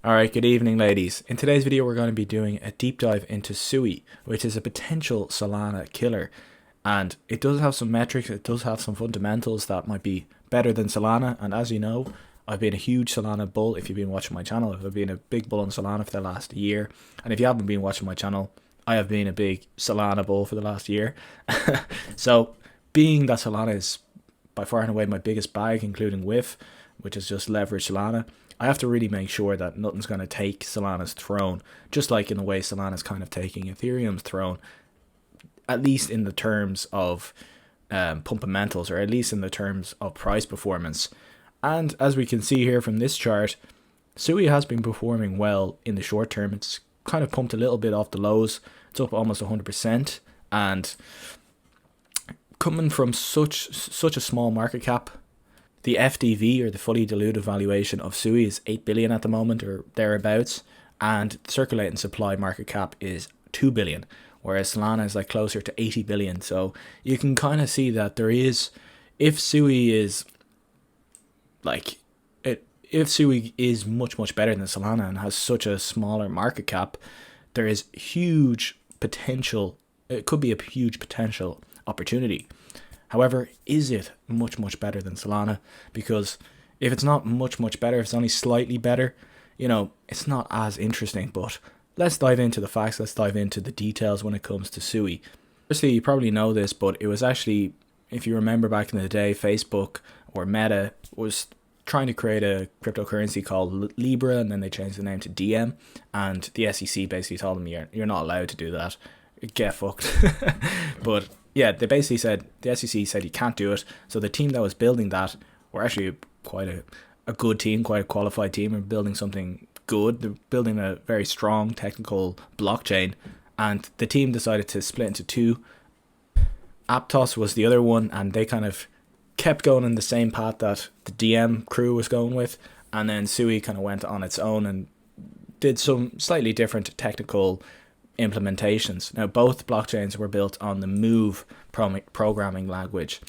Alright, good evening ladies. In today's video we're going to be doing a deep dive into SUI, which is a potential Solana killer. And it does have some metrics, it does have some fundamentals that might be better than Solana. And as you know, I've been a huge Solana bull. If you've been watching my channel, I've been a big bull on Solana for the last year. And if you haven't been watching my channel, I have been a big Solana bull for the last year. So being that Solana is by far and away my biggest bag, including WIF, which is just leverage Solana, I have to really make sure that nothing's going to take Solana's throne, just like in the way Solana's kind of taking Ethereum's throne, at least in the terms of fundamentals, or at least in the terms of price performance. And as we can see here from this chart, SUI has been performing well in the short term. It's kind of pumped a little bit off the lows. It's up almost 100%, and coming from such a small market cap, the FDV, or the fully diluted valuation of SUI, is 8 billion at the moment or thereabouts, and circulating supply market cap is 2 billion, whereas Solana is like closer to 80 billion. So you can kind of see that there is, if SUI is much better than Solana and has such a smaller market cap, there is huge potential. It could be a huge potential opportunity. However, is it much better than Solana? Because if it's not much better, if it's only slightly better, it's not as interesting. But let's dive into the facts. Let's dive into the details when it comes to SUI. Firstly, you probably know this, but it was actually, if you remember back in the day, Facebook or Meta was trying to create a cryptocurrency called Libra, and then they changed the name to DM, and the SEC basically told them you're not allowed to do that. Get fucked. But yeah, they basically said, the SEC said you can't do it. So the team that was building that were actually quite a good team, quite a qualified team, and building something good. They're building a very strong technical blockchain, and the team decided to split into two. Aptos was the other one, and they kind of kept going in the same path that the DM crew was going with, and then SUI kind of went on its own and did some slightly different technical implementations. Now, both blockchains were built on the Move programming language,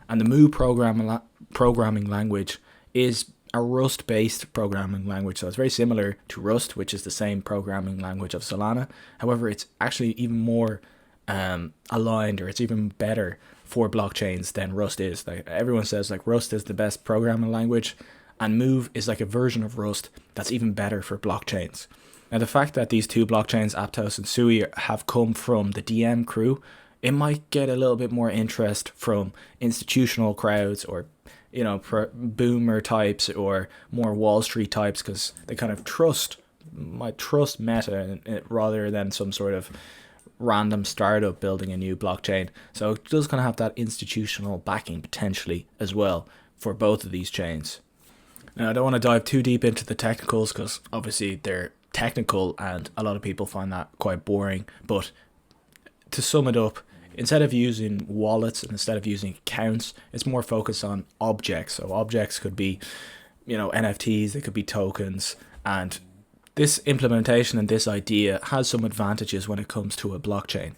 and the Move programming language is a Rust-based programming language. So it's very similar to Rust, which is the same programming language of Solana. However, it's actually even more aligned, or it's even better for blockchains than Rust is. Like everyone says, like Rust is the best programming language, and Move is like a version of Rust that's even better for blockchains. Now, the fact that these two blockchains, Aptos and SUI, have come from the DM crew, it might get a little bit more interest from institutional crowds, or boomer types, or more Wall Street types, because they kind of might trust Meta rather than some sort of random startup building a new blockchain. So it does kind of have that institutional backing potentially as well for both of these chains. Now, I don't want to dive too deep into the technicals, because obviously they're technical and a lot of people find that quite boring. But to sum it up, instead of using wallets and instead of using accounts, it's more focused on objects. So objects could be, NFTs, they could be tokens, and this implementation and this idea has some advantages when it comes to a blockchain.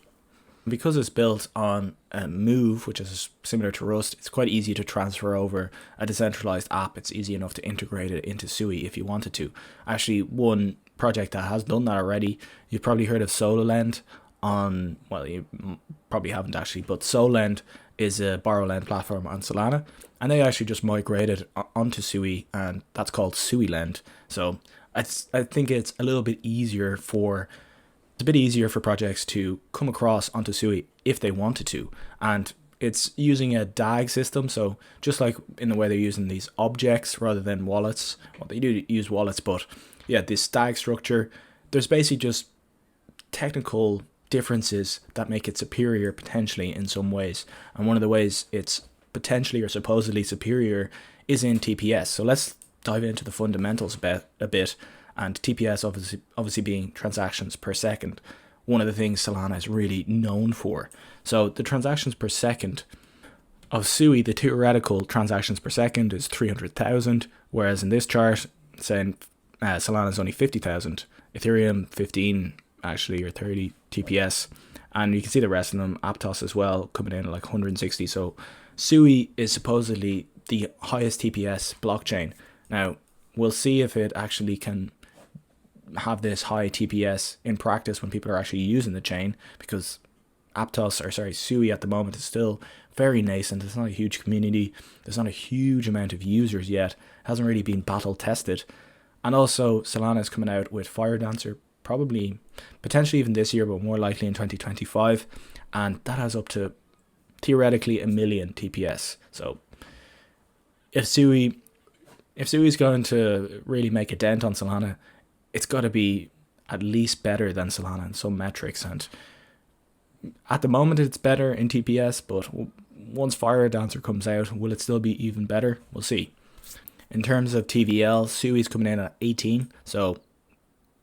Because it's built on a Move, which is similar to Rust, it's quite easy to transfer over a decentralized app. It's easy enough to integrate it into SUI if you wanted to. Actually, one project that has done that already, you've probably heard of Solana well, you probably haven't actually, but Solana is a borrow lend platform on Solana, and they actually just migrated onto SUI, and that's called Suiiiiiiiiiii. So I think it's a bit easier for projects to come across onto SUI if they wanted to. And it's using a DAG system, so just like in the way they're using these objects rather than wallets. Well, they do use wallets, but yeah, this DAG structure, there's basically just technical differences that make it superior potentially in some ways. And one of the ways it's potentially or supposedly superior is in TPS. So let's dive into the fundamentals a bit. And TPS obviously being transactions per second, one of the things Solana is really known for. So the transactions per second of SUI, the theoretical transactions per second is 300,000, whereas in this chart, saying Solana is only 50,000, Ethereum 15 actually, or 30 TPS, and you can see the rest of them, Aptos as well, coming in at like 160. So SUI is supposedly the highest TPS blockchain. Now, we'll see if it actually can have this high TPS in practice when people are actually using the chain, because SUI at the moment is still very nascent. It's not a huge community. There's not a huge amount of users yet. It hasn't really been battle tested. And also Solana is coming out with Fire Dancer, probably, potentially even this year, but more likely in 2025. And that has up to theoretically 1 million TPS. So if SUI is going to really make a dent on Solana, it's got to be at least better than Solana in some metrics. And at the moment it's better in TPS, but once Fire Dancer comes out, will it still be even better? We'll see. In terms of TVL, SUI is coming in at 18, so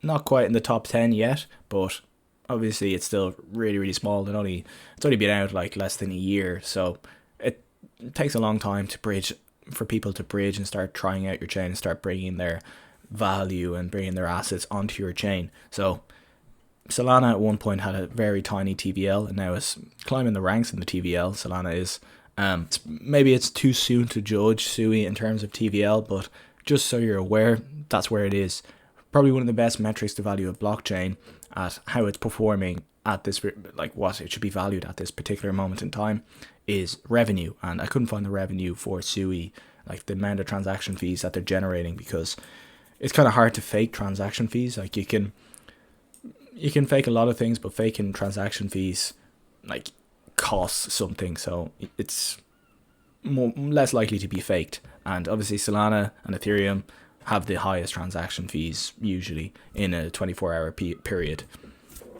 not quite in the top 10 yet, but obviously it's still really, really small. It's only been out like less than a year, so it takes a long time for people to bridge and start trying out your chain and start bringing their value and bringing their assets onto your chain. So Solana at one point had a very tiny TVL, and now is climbing the ranks in the TVL. Solana is. Maybe it's too soon to judge SUI in terms of TVL, but just so you're aware, that's where it is. Probably one of the best metrics to value a blockchain at how it's performing at this, like what it should be valued at this particular moment in time, is revenue. And I couldn't find the revenue for SUI, like the amount of transaction fees that they're generating, because it's kind of hard to fake transaction fees. Like you can fake a lot of things, but faking transaction fees like costs something, so it's less likely to be faked. And obviously Solana and Ethereum have the highest transaction fees usually in a 24-hour period.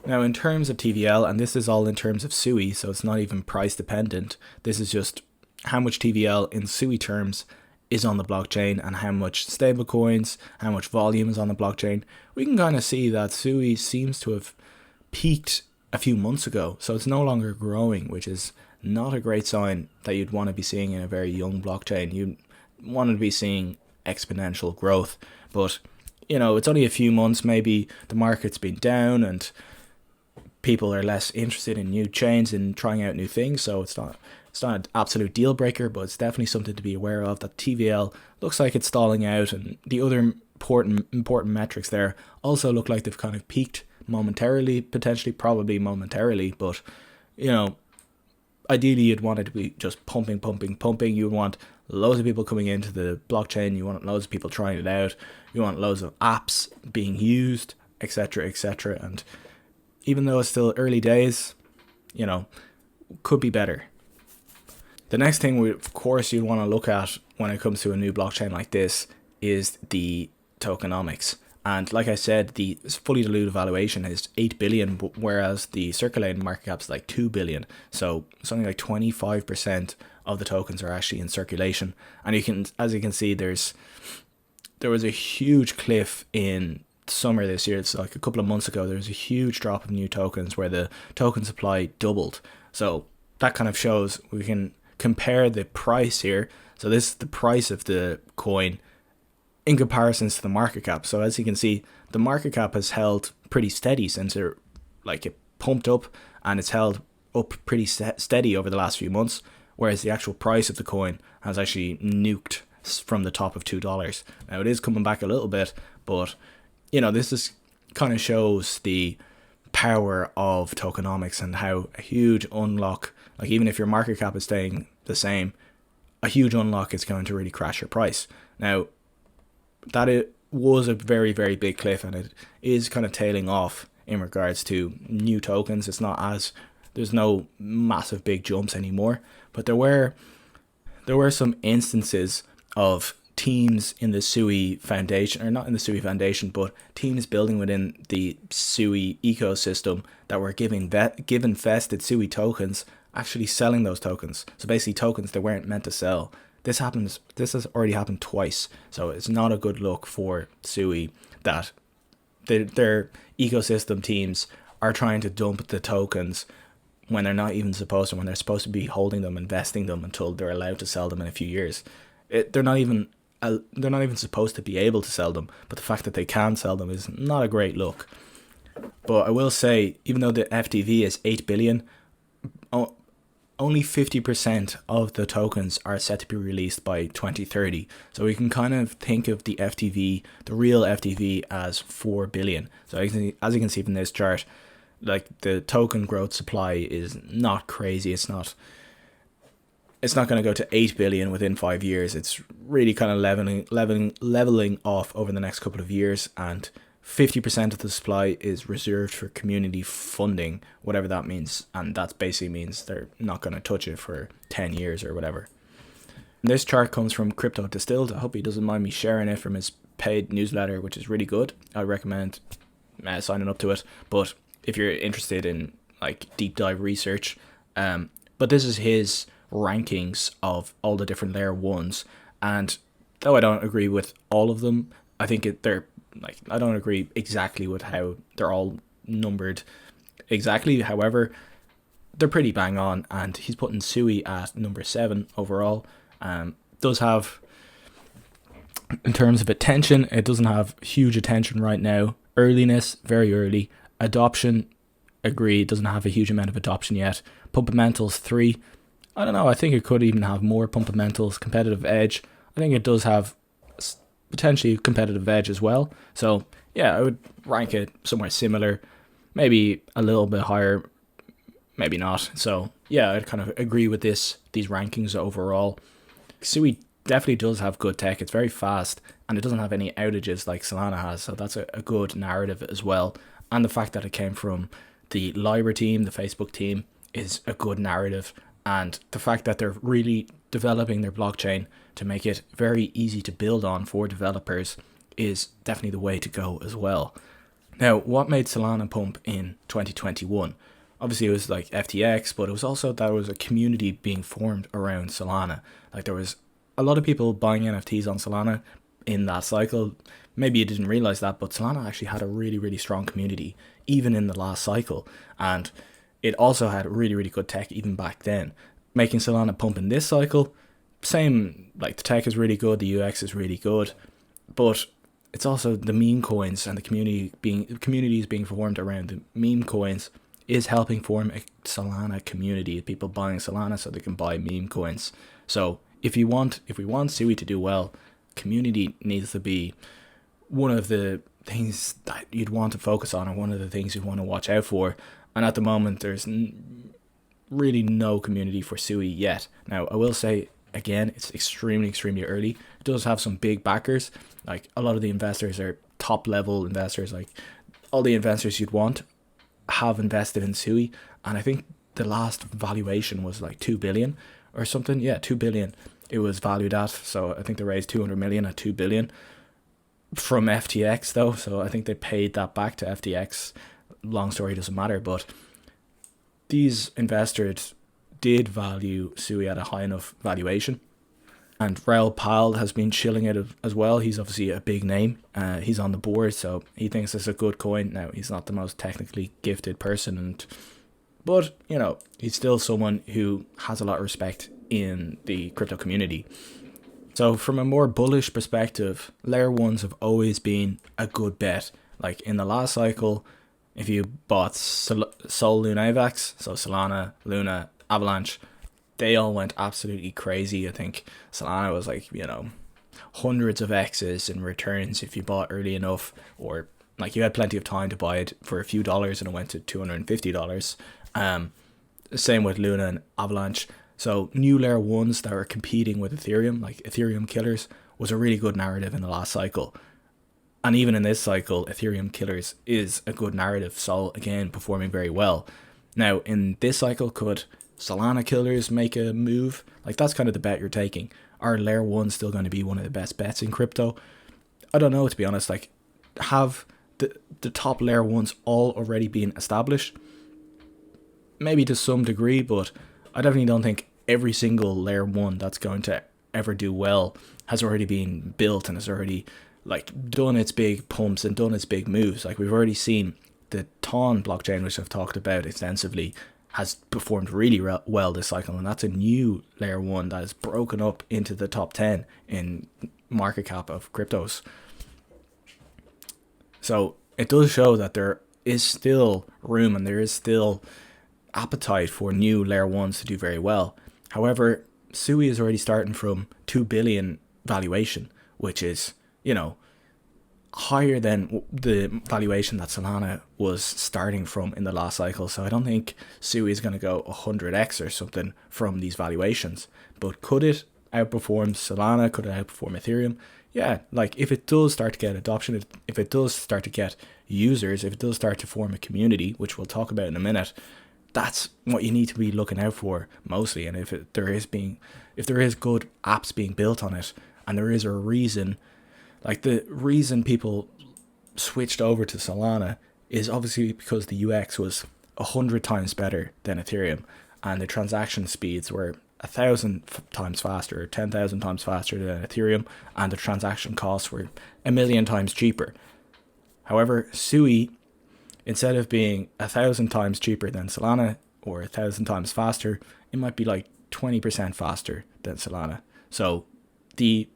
Now in terms of TVL, and this is all in terms of SUI, so it's not even price dependent, this is just how much TVL in SUI terms is on the blockchain and how much stablecoins, how much volume is on the blockchain. We can kind of see that SUI seems to have peaked a few months ago, so it's no longer growing, which is not a great sign that you'd want to be seeing in a very young blockchain. You want to be seeing exponential growth, but it's only a few months. Maybe the market's been down and people are less interested in new chains and trying out new things, so it's not an absolute deal breaker, but it's definitely something to be aware of, that TVL looks like it's stalling out, and the other important metrics there also look like they've kind of peaked momentarily, probably momentarily, but ideally you'd want it to be just pumping. You would want loads of people coming into the blockchain, you want loads of people trying it out, you want loads of apps being used, etc. And even though it's still early days, could be better. The next thing of course you want to look at when it comes to a new blockchain like this is the tokenomics. And like I said, the fully diluted valuation is 8 billion, whereas the circulating market cap is like 2 billion. So something like 25% of the tokens are actually in circulation. And as you can see, there was a huge cliff in summer this year. It's like a couple of months ago, there was a huge drop of new tokens where the token supply doubled. So that kind of shows, we can compare the price here. So this is the price of the coin in comparisons to the market cap. So as you can see, the market cap has held pretty steady since it pumped up, and it's held up pretty steady over the last few months, whereas the actual price of the coin has actually nuked from the top of $2. Now it is coming back a little bit, but this kind of shows the power of tokenomics and how a huge unlock, like even if your market cap is staying the same, a huge unlock is going to really crash your price. Now that it was a very, very big cliff, and it is kind of tailing off in regards to new tokens. There's no massive big jumps anymore, but there were some instances of teams in the SUI Foundation, or not in the SUI Foundation, but teams building within the SUI ecosystem that were given vested SUI tokens, actually selling those tokens. So basically tokens they weren't meant to sell. This has already happened twice, so it's not a good look for SUI that their ecosystem teams are trying to dump the tokens when they're not even supposed to, when they're supposed to be holding them, investing them until they're allowed to sell them in a few years. They're not even supposed to be able to sell them, but the fact that they can sell them is not a great look. But I will say, even though the FTV is 8 billion, only 50% of the tokens are set to be released by 2030. So we can kind of think of the FTV, the real FTV, as 4 billion. So as you can see from this chart, like the token growth supply is not crazy. It's not going to go to 8 billion within 5 years. It's really kind of leveling off over the next couple of years, and 50% of the supply is reserved for community funding, whatever that means, and that basically means they're not going to touch it for 10 years or whatever. And this chart comes from Crypto Distilled. I hope he doesn't mind me sharing it from his paid newsletter, which is really good. I recommend signing up to it, but if you're interested in like deep dive research, but this is his rankings of all the different layer ones, and though I don't agree with all of them, I think I don't agree exactly with how they're all numbered exactly. However, they're pretty bang on, and he's putting SUI at number 7 overall. Does have, in terms of attention, it doesn't have huge attention right now. Earliness, very early. Adoption, agree, doesn't have a huge amount of adoption yet. Pumpamentals 3. I don't know, I think it could even have more pumpamentals. Competitive edge, I think it does have potentially competitive edge as well. So yeah, I would rank it somewhere similar, maybe a little bit higher, maybe not. So yeah, I'd kind of agree with these rankings overall. SUI definitely does have good tech. It's very fast, and it doesn't have any outages like Solana has, so that's a good narrative as well. And the fact that it came from the Libra team, the Facebook team, is a good narrative. And the fact that they're really developing their blockchain to make it very easy to build on for developers is definitely the way to go as well. Now, what made Solana pump in 2021? Obviously, it was like FTX, but it was also that there was a community being formed around Solana. Like there was a lot of people buying NFTs on Solana in that cycle. Maybe you didn't realize that, but Solana actually had a really, really strong community, even in the last cycle. And it also had really, really good tech even back then. Making Solana pump in this cycle, same, like the tech is really good, the UX is really good, but it's also the meme coins and the communities being formed around the meme coins is helping form a Solana community. People buying Solana so they can buy meme coins. So if we want SUI to do well, community needs to be one of the things that you'd want to focus on, and one of the things you'd want to watch out for. And at the moment, there's really no community for SUI yet. Now, I will say, again, it's extremely, extremely early. It does have some big backers. Like, a lot of the investors are top-level investors. Like, all the investors you'd want have invested in SUI. And I think the last valuation was like 2 billion or something. Yeah, 2 billion it was valued at. So I think they raised 200 million at 2 billion from FTX, though. So I think they paid that back to FTX. Long story, doesn't matter, but these investors did value SUI at a high enough valuation, and Raoul Pal has been chilling it as well. He's obviously a big name. He's on the board, so he thinks it's a good coin. Now, he's not the most technically gifted person, but you know, he's still someone who has a lot of respect in the crypto community. So from a more bullish perspective, layer ones have always been a good bet. Like in the last cycle, if you bought Sol Luna AVAX, so Solana, Luna, Avalanche, they all went absolutely crazy. I think Solana was like, you know, hundreds of X's in returns if you bought early enough, or like you had plenty of time to buy it for a few dollars and it went to $250. Same with Luna and Avalanche. So new layer ones that were competing with Ethereum, like Ethereum killers, was a really good narrative in the last cycle. And even in this cycle, Ethereum killers is a good narrative. Sol, again, performing very well. Now, in this cycle, could Solana killers make a move? Like, that's kind of the bet you're taking. Are layer one still going to be one of the best bets in crypto? I don't know, to be honest. Like, have the top layer ones all already been established? Maybe to some degree, but I definitely don't think every single layer one that's going to ever do well has already been built and has already like done its big pumps and done its big moves. Like, we've already seen the Ton blockchain, which I've talked about extensively, has performed really well this cycle, and that's a new layer one that is broken up into the top 10 in market cap of cryptos. So it does show that there is still room and there is still appetite for new layer ones to do very well. However, SUI is already starting from 2 billion valuation, which is, you know, higher than the valuation that Solana was starting from in the last cycle. So I don't think SUI is going to go 100x or something from these valuations. But could it outperform Solana? Could it outperform Ethereum? Yeah, like if it does start to get adoption, if it does start to get users, if it does start to form a community, which we'll talk about in a minute, that's what you need to be looking out for mostly. And if there is good apps being built on it, and there is a reason, like the reason people switched over to Solana is obviously because the UX was 100 times better than Ethereum, and the transaction speeds were 1,000 times faster, or 10,000 times faster than Ethereum, and the transaction costs were 1,000,000 times cheaper. However, SUI, instead of being 1,000 times cheaper than Solana or 1,000 times faster, it might be like 20% faster than Solana. So the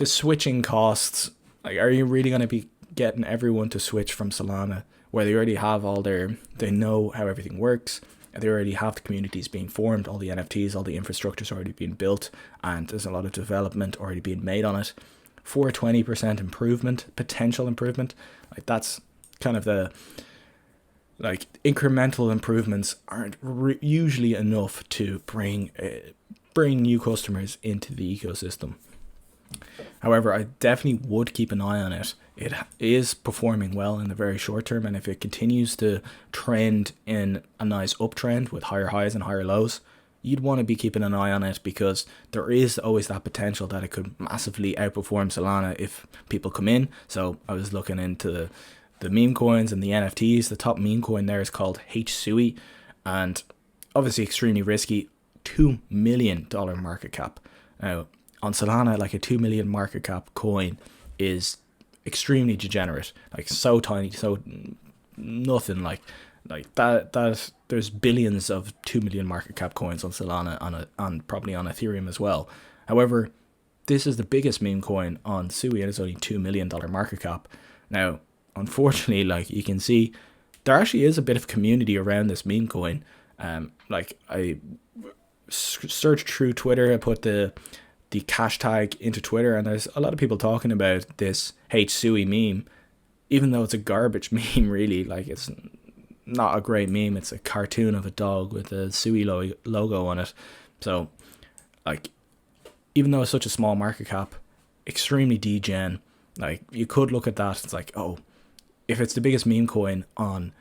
switching costs, like, are you really going to be getting everyone to switch from Solana where they already have they know how everything works, they already have the communities being formed, all the NFTs, all the infrastructure's already being built, and there's a lot of development already being made on it, for 20% improvement, potential improvement? Like, that's kind of the, like, incremental improvements aren't usually enough to bring new customers into the ecosystem. However, I definitely would keep an eye on it. It is performing well in the very short term, and if it continues to trend in a nice uptrend with higher highs and higher lows, you'd want to be keeping an eye on it, because there is always that potential that it could massively outperform Solana if people come in. So I was looking into the meme coins and the NFTs. The top meme coin there is called SUI, and obviously extremely risky, $2 million market cap. Now, on Solana, like, a 2 million market cap coin is extremely degenerate, like so tiny, so nothing, like that there's billions of 2 million market cap coins on Solana, on probably on Ethereum as well. However, this is the biggest meme coin on SUI, and it's only $2 million market cap. Now, unfortunately, like, you can see, there actually is a bit of community around this meme coin. Like, I searched through Twitter, I put the hashtag into Twitter, and there's a lot of people talking about this SUI meme, even though it's a garbage meme, really. Like, it's not a great meme. It's a cartoon of a dog with a SUI logo on it. So, like, even though it's such a small market cap, extremely degen, like, you could look at that, it's like, oh, if it's the biggest meme coin on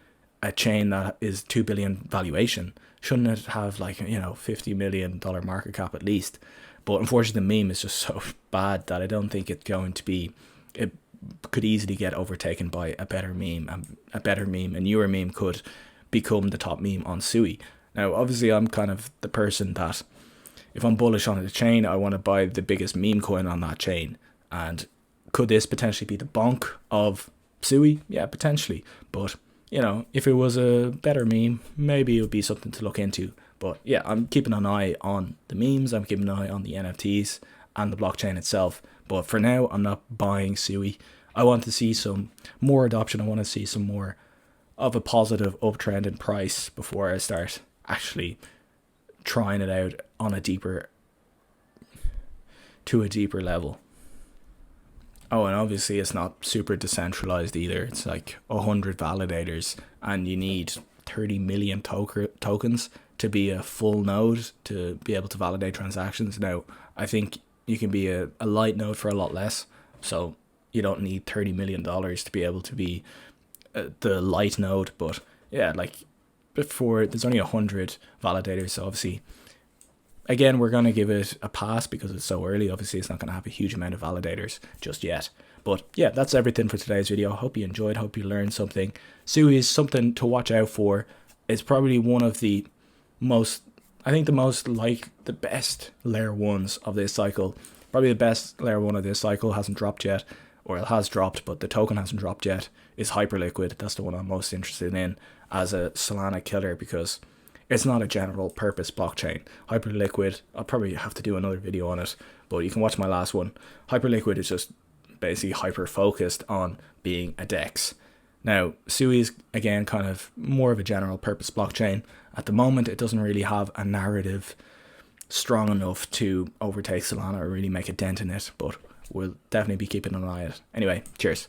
a chain that is 2 billion valuation, shouldn't it have, like, you know, $50 million market cap at least? But unfortunately, the meme is just so bad that I don't think it's going to be. It could easily get overtaken by a better meme, and a newer meme could become the top meme on SUI. Now, obviously, I'm kind of the person that, if I'm bullish on a chain, I want to buy the biggest meme coin on that chain. And could this potentially be the bonk of SUI? Yeah, potentially. But, you know, if it was a better meme, maybe it would be something to look into. But yeah, I'm keeping an eye on the memes, I'm keeping an eye on the NFTs and the blockchain itself. But for now, I'm not buying SUI. I want to see some more adoption. I want to see some more of a positive uptrend in price before I start actually trying it out on a deeper level. Oh, and obviously it's not super decentralized either. It's like 100 validators, and you need 30 million tokens to be a full node to be able to validate transactions. Now, I think you can be a light node for a lot less, so you don't need $30 million to be able to be the light node. But yeah, like, before, there's only 100 validators, so obviously, again, we're going to give it a pass because it's so early. Obviously, it's not going to have a huge amount of validators just yet. But yeah, that's everything for today's video. Hope you enjoyed, hope you learned something. SUI is something to watch out for. It's probably one of the the best layer ones of this cycle. Probably the best layer one of this cycle, hasn't dropped yet, or it has dropped, but the token hasn't dropped yet, is Hyperliquid. That's the one I'm most interested in as a Solana killer, because it's not a general purpose blockchain. Hyperliquid, I'll probably have to do another video on it, but you can watch my last one. Hyperliquid is just basically hyper focused on being a DEX. Now, SUI is, again, kind of more of a general purpose blockchain. At the moment, it doesn't really have a narrative strong enough to overtake Solana or really make a dent in it, but we'll definitely be keeping an eye on it. Anyway, cheers.